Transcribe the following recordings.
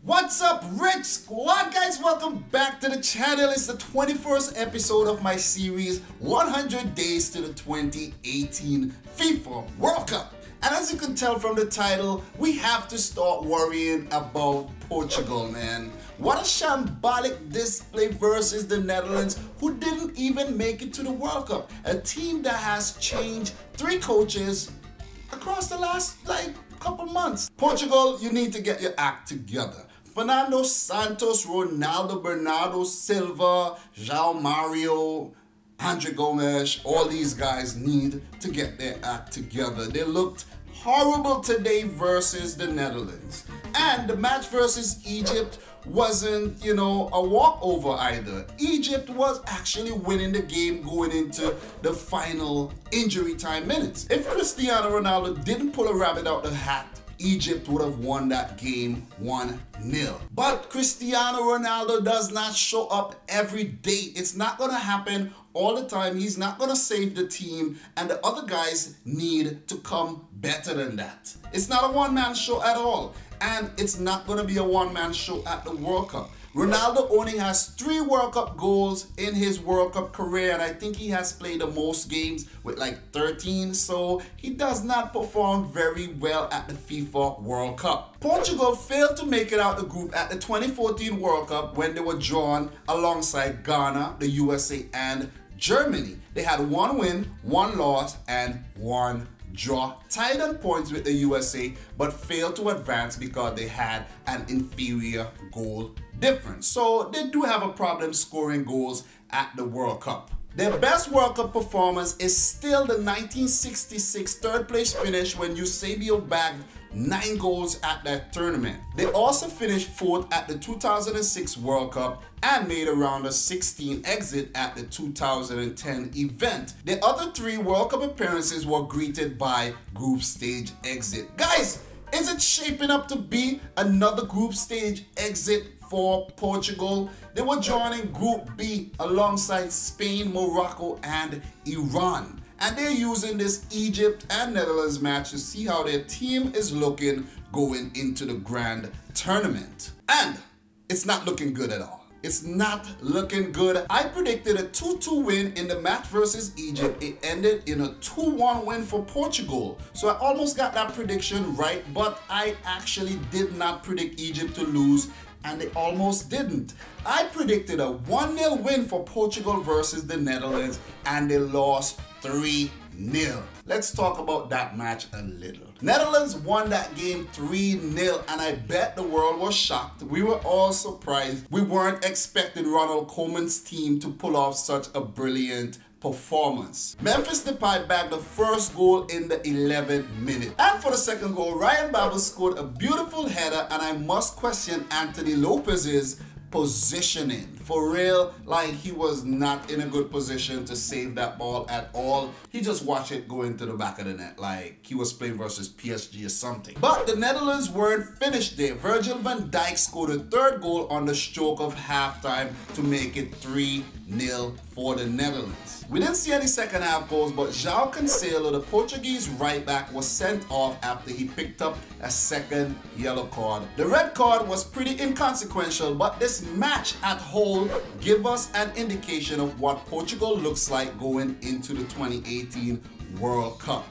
What's up, Rich Squad guys? Welcome back to the channel. It's the 21st episode of my series 100 Days to the 2018 FIFA World Cup. And as you can tell from the title, we have to start worrying about Portugal, man. What a shambolic display versus the Netherlands, who didn't even make it to the World Cup. A team that has changed 3 coaches across the last couple months. Portugal, you need to get your act together. Fernando Santos, Ronaldo, Bernardo Silva, João Mario, Andre Gomes, all these guys need to get their act together. They looked horrible today versus the Netherlands. And the match versus Egypt wasn't, a walkover either. Egypt was actually winning the game going into the final injury time minutes. If Cristiano Ronaldo didn't pull a rabbit out the hat, Egypt would have won that game 1-0. But Cristiano Ronaldo does not show up every day. It's not going to happen all the time. He's not going to save the team, and the other guys need to come better than that. It's not a one-man show at all, and it's not going to be a one-man show at the World Cup. Ronaldo only has 3 World Cup goals in his World Cup career, and I think he has played the most games with 13, so he does not perform very well at the FIFA World Cup. Portugal failed to make it out the group at the 2014 World Cup when they were drawn alongside Ghana, the USA, and Germany. They had 1 win, 1 loss, and 1 draw, tied on points with the USA, but failed to advance because they had an inferior goal difference. So they do have a problem scoring goals at the World Cup. Their best World Cup performance is still the 1966 third place finish when Eusebio bagged 9 goals at that tournament. They also finished 4th at the 2006 World Cup and made a round of 16 exit at the 2010 event. The other 3 World Cup appearances were greeted by group stage exit. Guys, is it shaping up to be another group stage exit for Portugal? They were drawn in Group B alongside Spain, Morocco, and Iran. And they're using this Egypt and Netherlands match to see how their team is looking going into the grand tournament. And it's not looking good at all. It's not looking good. I predicted a 2-2 win in the match versus Egypt. It ended in a 2-1 win for Portugal. So I almost got that prediction right, but I actually did not predict Egypt to lose, and they almost didn't. I predicted a 1-0 win for Portugal versus the Netherlands, and they lost 3-0. Let's talk about that match a little. Netherlands won that game 3-0, and I bet the world was shocked. We were all surprised. We weren't expecting Ronald Koeman's team to pull off such a brilliant performance. Memphis Depay bagged the first goal in the 11th minute. And for the second goal, Ryan Babel scored a beautiful header, and I must question Anthony Lopez's positioning. For real, he was not in a good position to save that ball at all. He just watched it go into the back of the net like he was playing versus PSG or something. But the Netherlands weren't finished there. Virgil van Dijk scored a 3rd goal on the stroke of halftime to make it 3-0 for the Netherlands. We didn't see any second half goals, but João Cancelo, the Portuguese right back, was sent off after he picked up a 2nd yellow card. The red card was pretty inconsequential, but this match at whole give us an indication of what Portugal looks like going into the 2018 World Cup.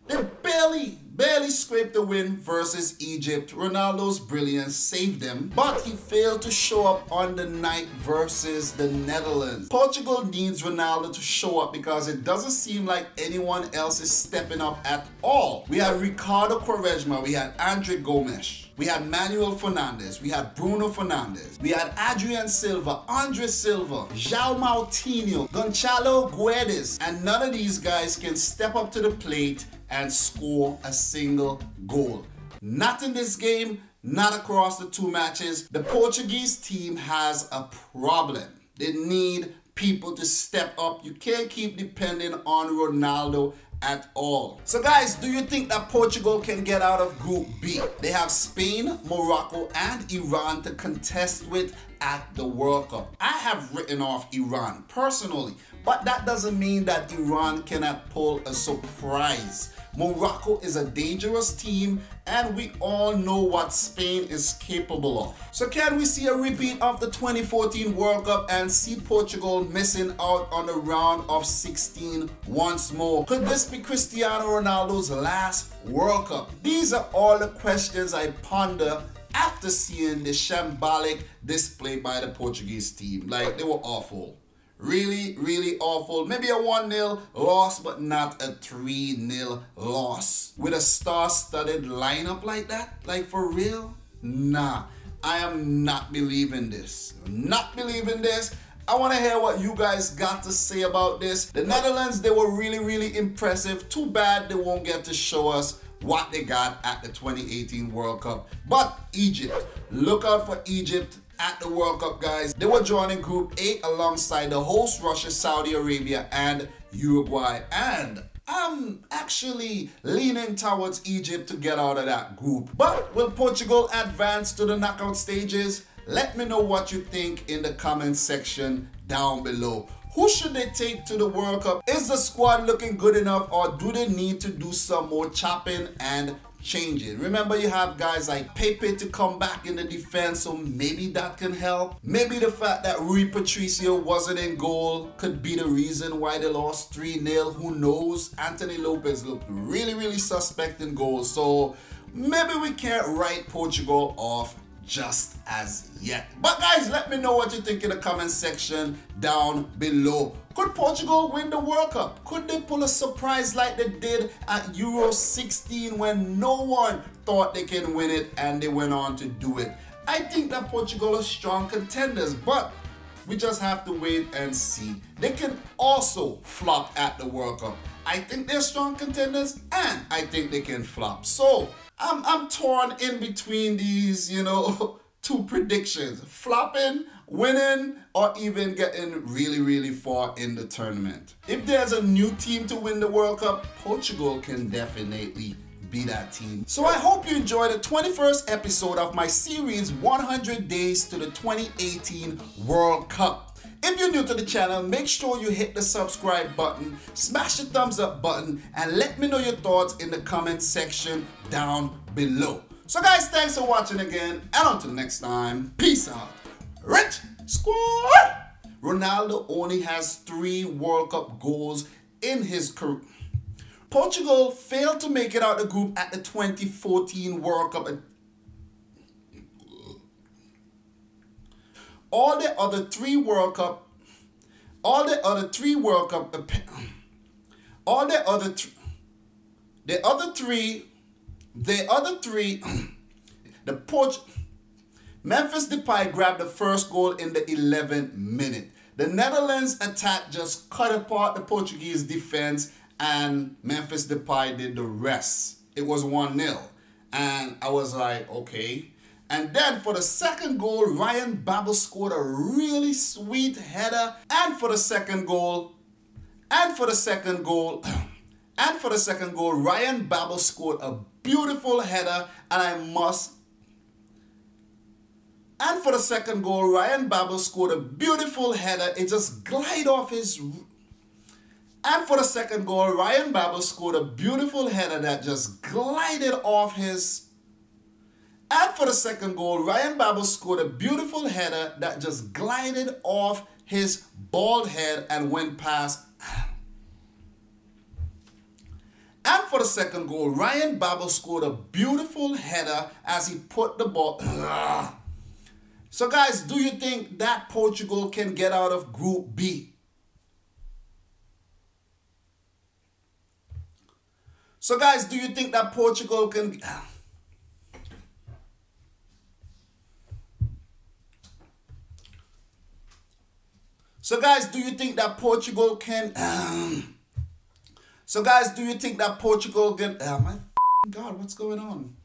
They barely scraped the win versus Egypt. Ronaldo's brilliance saved them, but he failed to show up on the night versus the Netherlands. Portugal needs Ronaldo to show up because it doesn't seem like anyone else is stepping up at all. We had Ricardo Quaresma, we had Andre Gomes, we had Manuel Fernandes, we had Bruno Fernandes, we had Adrian Silva, Andre Silva, João Moutinho, Gonçalo Guedes, and none of these guys can step up to the plate and score a single goal. Not in this game, not across the 2 matches. The Portuguese team has a problem. They need people to step up. You can't keep depending on Ronaldo at all. So guys, do you think that Portugal can get out of Group B? They have Spain, Morocco, and Iran to contest with at the World Cup. I have written off Iran personally, but that doesn't mean that Iran cannot pull a surprise. Morocco is a dangerous team, and we all know what Spain is capable of. So can we see a repeat of the 2014 World Cup and see Portugal missing out on the round of 16 once more? Could this be Cristiano Ronaldo's last World Cup? These are all the questions I ponder after seeing the shambolic display by the Portuguese team. Like, they were awful. Really, really awful. Maybe a 1-0 loss, but not a 3-0 loss. With a star-studded lineup like that? Like, for real? Nah, I am not believing this. Not believing this. I want to hear what you guys got to say about this. The Netherlands, they were really, really impressive. Too bad they won't get to show us what they got at the 2018 World Cup. But Egypt, look out for Egypt at the World Cup, guys. They were joining Group A alongside the host Russia, Saudi Arabia, and Uruguay. And I'm actually leaning towards Egypt to get out of that group. But will Portugal advance to the knockout stages? Let me know what you think in the comment section down below. Who should they take to the World Cup? Is the squad looking good enough, or do they need to do some more chopping and changing? Remember, you have guys like Pepe to come back in the defense, so maybe that can help. Maybe the fact that Rui Patricio wasn't in goal could be the reason why they lost 3-0. Who knows? Anthony Lopez looked really, really suspect in goal, so maybe we can't write Portugal off just as yet. But guys, let me know what you think in the comment section down below. Could Portugal win the World Cup? Could they pull a surprise like they did at Euro 16 when no one thought they can win it and they went on to do it? I think that Portugal are strong contenders, but we just have to wait and see. They can also flop at the World Cup. I think they're strong contenders, and I think they can flop. So I'm torn in between these, you know, two predictions: flopping, winning, or even getting really, really far in the tournament. If there's a new team to win the World Cup, Portugal can definitely be that team. So I hope you enjoyed the 21st episode of my series 100 Days to the 2018 World Cup. If you're new to the channel, make sure you hit the subscribe button, smash the thumbs up button, and let me know your thoughts in the comment section down below. So guys, thanks for watching again, and until next time, peace out. Rich Squad! Ronaldo only has 3 World Cup goals in his career. Portugal failed to make it out the group at the 2014 World Cup. All the other three World Cup, the other three, Memphis Depay grabbed the first goal in the 11th minute. The Netherlands attack just cut apart the Portuguese defense, and Memphis Depay did the rest. It was 1-0, and I was like, okay. And then for the second goal, Ryan Babel scored a really sweet header. And for the second goal, Ryan Babel scored a beautiful header. And for the second goal, Ryan Babel scored a beautiful header. It just glided off his. And for the second goal, Ryan Babel scored a beautiful header that just glided off his. And for the second goal, Ryan Babel scored a beautiful header that just glided off his bald head and went past. And for the second goal, Ryan Babel scored a beautiful header as he put the ball. So guys, do you think that Portugal can get out of Group B? So guys, do you think that Portugal can... So guys, do you think that Portugal can... So guys, do you think that Portugal can... Oh my God, what's going on?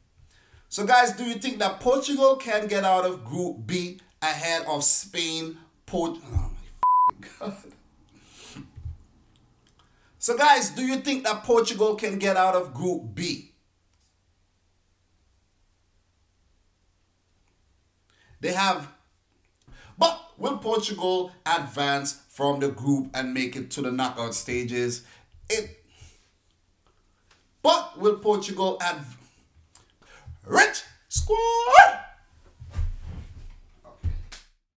So guys, do you think that Portugal can get out of Group B ahead of Spain, Oh my God. So guys, do you think that Portugal can get out of Group B? They have... But will Portugal advance from the group and make it to the knockout stages? But will Portugal have rich squad?